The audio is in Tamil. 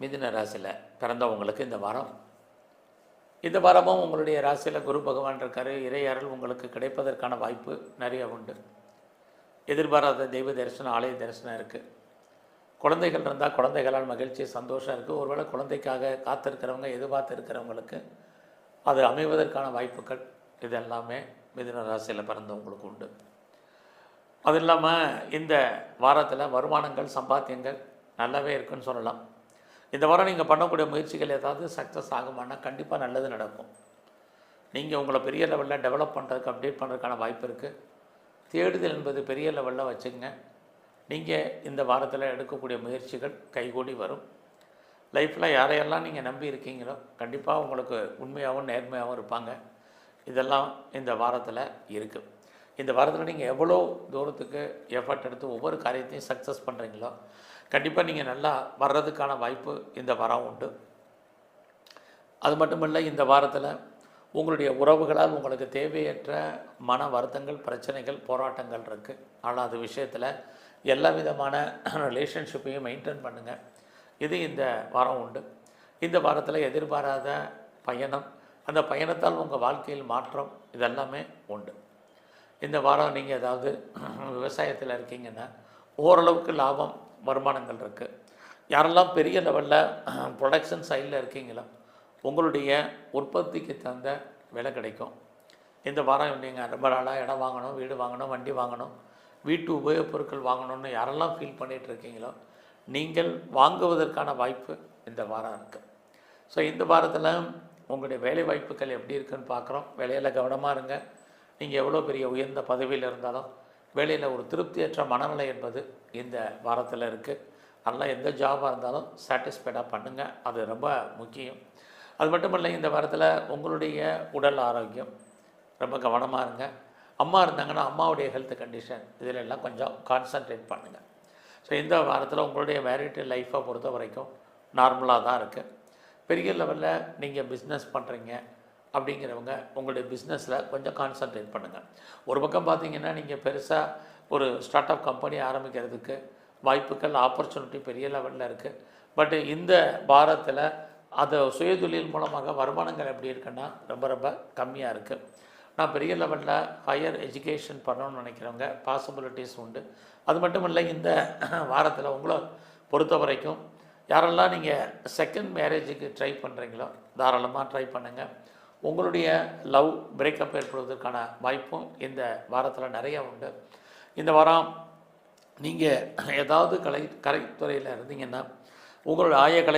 மிதுன ராசியில் பிறந்தவங்களுக்கு இந்த வாரமும் உங்களுடைய ராசியில் குரு பகவான் இருக்கார். இறை அருள் உங்களுக்கு கிடைப்பதற்கான வாய்ப்பு நிறைய உண்டு. எதிர்பாராத தெய்வ தரிசனம், ஆலய தரிசனம் இருக்குது. குழந்தைகள் இருந்தால் குழந்தைகளால் மகிழ்ச்சி, சந்தோஷம் இருக்குது. ஒருவேளை குழந்தைக்காக காத்திருக்கிறவங்க, எதிர்பார்த்து இருக்கிறவங்களுக்கு அது அமைவதற்கான வாய்ப்புகள் இது எல்லாமே மிதுன ராசியில் பிறந்தவங்களுக்கு உண்டு. அது இல்லாமல் இந்த வாரத்தில் வருமானங்கள், சம்பாத்தியங்கள் நல்லாவே இருக்குன்னு சொல்லலாம். இந்த வாரம் நீங்கள் பண்ணக்கூடிய முயற்சிகள் ஏதாவது சக்ஸஸ் ஆகுமானா கண்டிப்பாக நல்லது நடக்கும். நீங்கள் உங்களை பெரிய லெவலில் டெவலப் பண்ணுறதுக்கு, அப்டேட் பண்ணுறதுக்கான வாய்ப்பு இருக்குது. தேடுதல் என்பது பெரிய லெவலில் வச்சுங்க. நீங்கள் இந்த வாரத்தில் எடுக்கக்கூடிய முயற்சிகள் கைகூடி வரும். லைஃப்பில் யாரையெல்லாம் நீங்கள் நம்பி இருக்கீங்களோ கண்டிப்பாக உங்களுக்கு உண்மையாகவும் நேர்மையாகவும் இருப்பாங்க. இதெல்லாம் இந்த வாரத்தில் இருக்குது. இந்த வாரத்தில் நீங்கள் எவ்வளோ தூரத்துக்கு எஃபர்ட் எடுத்து ஒவ்வொரு காரியத்தையும் சக்ஸஸ் பண்ணுறீங்களோ கண்டிப்பாக நீங்கள் நல்லா வர்றதுக்கான வாய்ப்பு இந்த வாரம் உண்டு. அது மட்டுமல்ல, இந்த வாரத்தில் உங்களுடைய உறவுகளால் உங்களுக்கு தேவையற்ற மன வருத்தங்கள், பிரச்சனைகள், போராட்டங்கள் இருக்குது. ஆனால் அது விஷயத்தில் எல்லா விதமான ரிலேஷன்ஷிப்பையும் மெயின்டைன் பண்ணுங்கள். இது இந்த வாரம் உண்டு. இந்த வாரத்தில் எதிர்பாராத பயணம், அந்த பயணத்தால் உங்கள் வாழ்க்கையில் மாற்றம், இதெல்லாமே உண்டு. இந்த வாரம் நீங்கள் ஏதாவது விவசாயத்தில் இருக்கீங்கன்னா ஓரளவுக்கு லாபம், வருமானங்கள் இருக்குது. யாரெல்லாம் பெரிய லெவலில் ப்ரொடக்ஷன் சைடில் இருக்கீங்களோ உங்களுடைய உற்பத்திக்கு தகுந்த விலை கிடைக்கும். இந்த வாரம் நீங்கள் ரொம்ப நாளாக இடம் வாங்கணும், வீடு வாங்கணும், வண்டி வாங்கணும், வீட்டு உபயோகப் பொருட்கள் வாங்கணும்னு யாரெல்லாம் ஃபீல் பண்ணிகிட்டு இருக்கீங்களோ நீங்கள் வாங்குவதற்கான வாய்ப்பு இந்த வாரம் இருக்குது. ஸோ இந்த வாரத்தில் உங்களுடைய வேலை வாய்ப்புகள் எப்படி இருக்குதுன்னு பார்க்குறோம். வேலையில் கவனமாக இருங்க. நீங்கள் எவ்வளோ பெரிய உயர்ந்த பதவியில் இருந்தாலும் வேலையில் ஒரு திருப்தியற்ற மனநிலை என்பது இந்த வாரத்தில் இருக்குது. அதனால் எந்த ஜாபாக இருந்தாலும் சாட்டிஸ்ஃபைடாக பண்ணுங்கள், அது ரொம்ப முக்கியம். அது மட்டும் இல்லை, இந்த வாரத்தில் உங்களுடைய உடல் ஆரோக்கியம் ரொம்ப கவனமாக இருங்க. அம்மா இருந்தாங்கன்னா அம்மாவுடைய ஹெல்த் கண்டிஷன் இதில் எல்லாம் கொஞ்சம் கான்சன்ட்ரேட் பண்ணுங்கள். ஸோ இந்த வாரத்தில் உங்களுடைய மேரிட் லைஃப்பை பொறுத்த வரைக்கும் நார்மலாக தான் இருக்குது. பெரிய லெவலில் நீங்கள் பிஸ்னஸ் பண்ணுறீங்க அப்படிங்கிறவங்க உங்களுடைய பிஸ்னஸில் கொஞ்சம் கான்சன்ட்ரேட் பண்ணுங்கள். ஒரு பக்கம் பார்த்தீங்கன்னா நீங்கள் பெருசாக ஒரு ஸ்டார்ட் அப் கம்பெனி ஆரம்பிக்கிறதுக்கு வாய்ப்புகள், ஆப்பர்ச்சுனிட்டி பெரிய லெவலில் இருக்குது. பட் இந்த வாரத்தில் அதை சுயதொழில் மூலமாக வருமானங்கள் எப்படி இருக்குன்னா ரொம்ப ரொம்ப கம்மியாக இருக்குது. நான் பெரிய லெவலில் ஹையர் எஜுகேஷன் பண்ணணும்னு நினைக்கிறவங்க பாசிபிலிட்டிஸ் உண்டு. அது மட்டும் இல்லை, இந்த வாரத்தில் உங்களை பொறுத்த வரைக்கும் யாரெல்லாம் நீங்கள் செகண்ட் மேரேஜுக்கு ட்ரை பண்ணுறீங்களோ தாராளமாக ட்ரை பண்ணுங்கள். உங்களுடைய லவ் பிரேக்கப் ஏற்படுவதற்கான வாய்ப்பும் இந்த வாரத்தில் நிறையா உண்டு. இந்த வாரம் நீங்கள் ஏதாவது கலைத்துறையில் இருந்தீங்கன்னா உங்களோட ஆய கலை